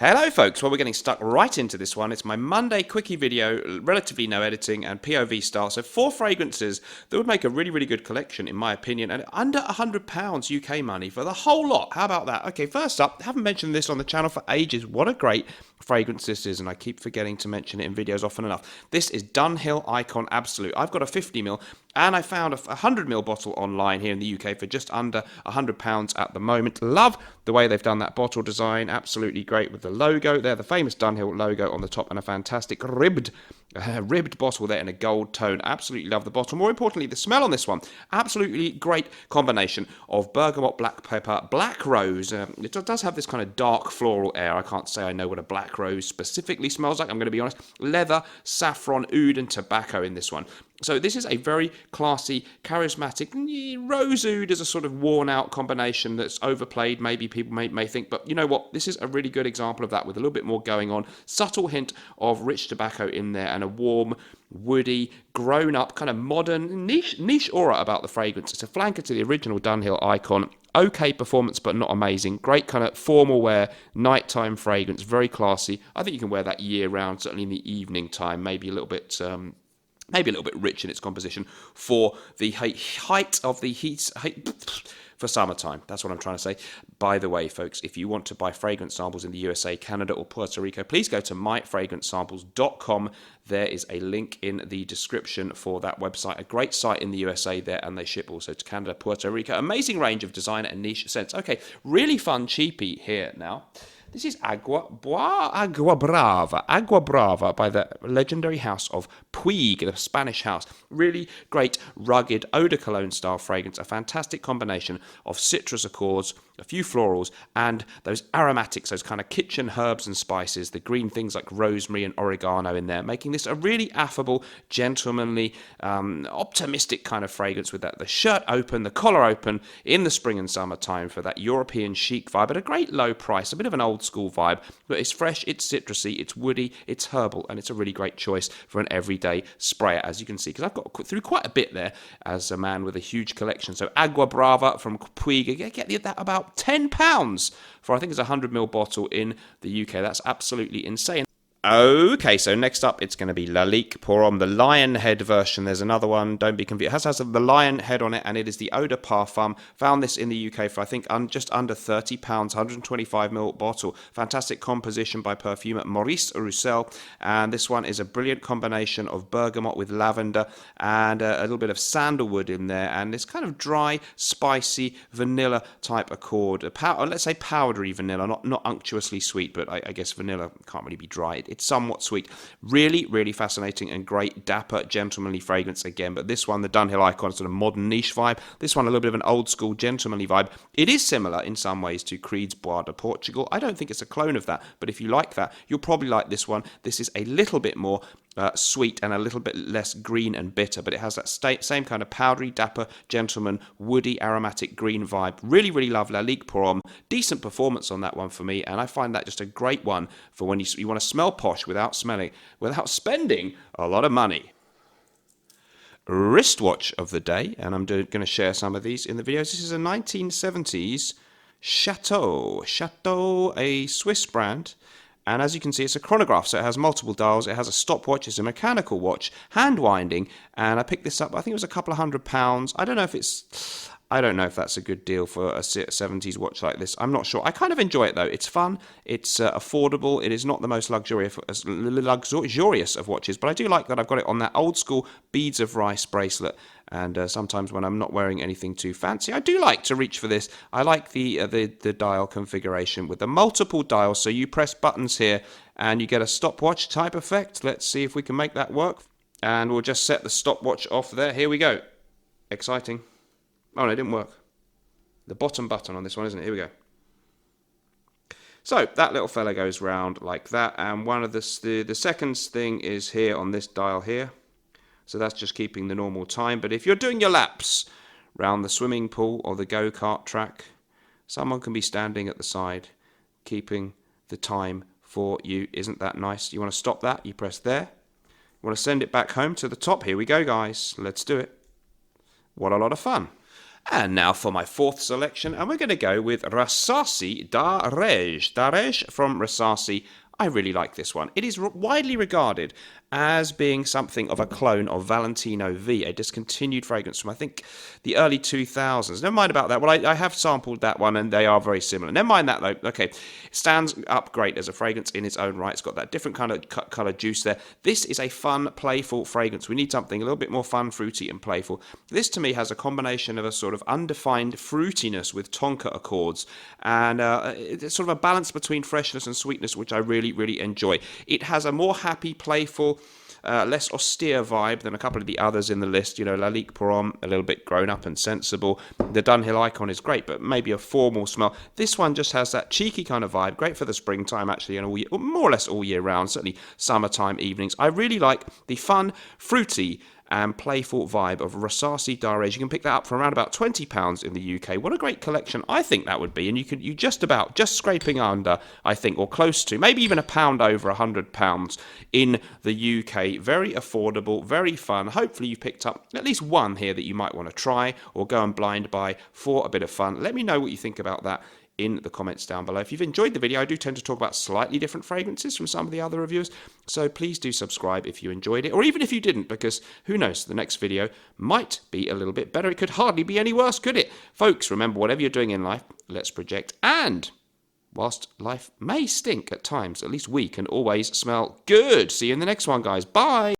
Hello folks, well we're getting stuck right into this one. It's my Monday quickie video, relatively no editing and POV style. So 4 fragrances that would make a really good collection in my opinion, and under £100 UK money for the whole lot. How about that? Okay, first up, haven't mentioned this on the channel for ages. What a great fragrance this is, and I keep forgetting to mention it in videos often enough. This is Dunhill Icon Absolute. I've got a 50ml and I found a 100ml bottle online here in the UK for just under £100 at the moment. Love the way they've done that bottle design, absolutely great with the logo there, the famous Dunhill logo on the top, and a fantastic ribbed bottle there in a gold tone. Absolutely love the bottle. More importantly, the smell on this one, absolutely great combination of bergamot, black pepper, black rose. It does have this kind of dark floral air. I can't say I know what a black rose specifically smells like, I'm going to be honest. Leather, saffron, oud and tobacco in this one. So this is a very classy, charismatic, rose oud is a sort of worn out combination that's overplayed, maybe people may think, but you know what, this is a really good example of that with a little bit more going on. Subtle hint of rich tobacco in there and a warm, woody, grown up, kind of modern, niche aura about the fragrance. It's a flanker to the original Dunhill Icon. Okay performance, but not amazing. Great kind of formal wear, nighttime fragrance, very classy. I think you can wear that year round, certainly in the evening time, maybe a little bit rich in its composition for the height of the heat for summertime. That's what I'm trying to say. By the way, folks, if you want to buy fragrance samples in the USA, Canada, or Puerto Rico, please go to myfragrancesamples.com. There is a link in the description for that website. A great site in the USA there, and they ship also to Canada, Puerto Rico. Amazing range of designer and niche scents. Okay, really fun cheapie here now. This is Gua Brava by the legendary house of Puig, the Spanish house. Really great, rugged, eau de cologne style fragrance. A fantastic combination of citrus accords, a few florals, and those aromatics, those kind of kitchen herbs and spices, the green things like rosemary and oregano in there, making this a really affable, gentlemanly, optimistic kind of fragrance with the shirt open, the collar open in the spring and summer time for that European chic vibe at a great low price, a bit of an old school vibe, but it's fresh, it's citrusy, it's woody, it's herbal, and it's a really great choice for an everyday sprayer, as you can see, because I've got through quite a bit there as a man with a huge collection. So Gua Brava from Puig, get that about £10 for, I think it's a 100ml bottle in the UK. That's absolutely insane. Okay, so next up it's going to be Lalique Pour Homme, the lion head version. There's another one, don't be confused. It has the lion head on it, and it is the Eau de Parfum. Found this in the UK for, I think, just under £30, 125ml bottle. Fantastic composition by perfumer Maurice Roussel, and this one is a brilliant combination of bergamot with lavender and a little bit of sandalwood in there, and this kind of dry, spicy, vanilla type accord. Let's say powdery vanilla, not unctuously sweet, but I guess vanilla can't really be dry. It's somewhat sweet. Really fascinating and great, dapper, gentlemanly fragrance again. But this one, the Dunhill Icon, sort of modern niche vibe. This one, a little bit of an old school, gentlemanly vibe. It is similar in some ways to Creed's Bois de Portugal. I don't think it's a clone of that, but if you like that, you'll probably like this one. This is a little bit more sweet and a little bit less green and bitter, but it has that same kind of powdery, dapper, gentleman, woody, aromatic green vibe. Really love Lalique Pour Homme. Decent performance on that one for me, and I find that just a great one for when you want to smell posh without spending a lot of money. Wristwatch of the day, and I'm going to share some of these in the videos. This is a 1970s Chateau, a Swiss brand. And as you can see, it's a chronograph, so it has multiple dials. It has a stopwatch, it's a mechanical watch, hand winding, and I picked this up, I think it was a couple of £100. I don't know if that's a good deal for a 70s watch like this. I'm not sure. I kind of enjoy it though. It's fun, it's affordable, it is not the most luxurious of watches, but I do like that I've got it on that old school beads of rice bracelet. And sometimes when I'm not wearing anything too fancy, I do like to reach for this. I like the dial configuration with the multiple dials. So you press buttons here and you get a stopwatch type effect. Let's see if we can make that work. And we'll just set the stopwatch off there. Here we go. Exciting. Oh no, it didn't work. The bottom button on this one, isn't it? Here we go. So that little fella goes round like that. And one of the second thing is here on this dial here. So that's just keeping the normal time. But if you're doing your laps around the swimming pool or the go-kart track, someone can be standing at the side keeping the time for you. Isn't that nice? You want to stop that? You press there. You want to send it back home to the top. Here we go, guys. Let's do it. What a lot of fun. And now for my fourth selection, and we're going to go with Rasasi Darej. Darej from Rasasi. I really like this one. It is widely regarded as being something of a clone of Valentino V, a discontinued fragrance from, I think, the early 2000s. Never mind about that. Well, I have sampled that one, and they are very similar. Never mind that, though. Okay, it stands up great as a fragrance in its own right. It's got that different kind of colour juice there. This is a fun, playful fragrance. We need something a little bit more fun, fruity, and playful. This, to me, has a combination of a sort of undefined fruitiness with tonka accords, and it's sort of a balance between freshness and sweetness, which I really, really enjoy. It has a more happy, playful, less austere vibe than a couple of the others in the list. You know, Lalique Porom, a little bit grown up and sensible. The Dunhill Icon is great, but maybe a formal smell. This one just has that cheeky kind of vibe, great for the springtime actually, and more or less all year round, certainly summertime evenings. I really like the fun, fruity, and playful vibe of Rasasi Darej. You can pick that up for around about £20 in the UK. What a great collection I think that would be. And you just scraping under, I think, or close to, maybe even a pound over £100 in the UK. Very affordable, very fun. Hopefully you've picked up at least one here that you might want to try or go and blind buy for a bit of fun. Let me know what you think about that in the comments down below. If you've enjoyed the video, I do tend to talk about slightly different fragrances from some of the other reviewers, so please do subscribe if you enjoyed it, or even if you didn't, because who knows, the next video might be a little bit better. It could hardly be any worse, could it? Folks, remember, whatever you're doing in life, let's project, and whilst life may stink at times, at least we can always smell good. See you in the next one, guys. Bye!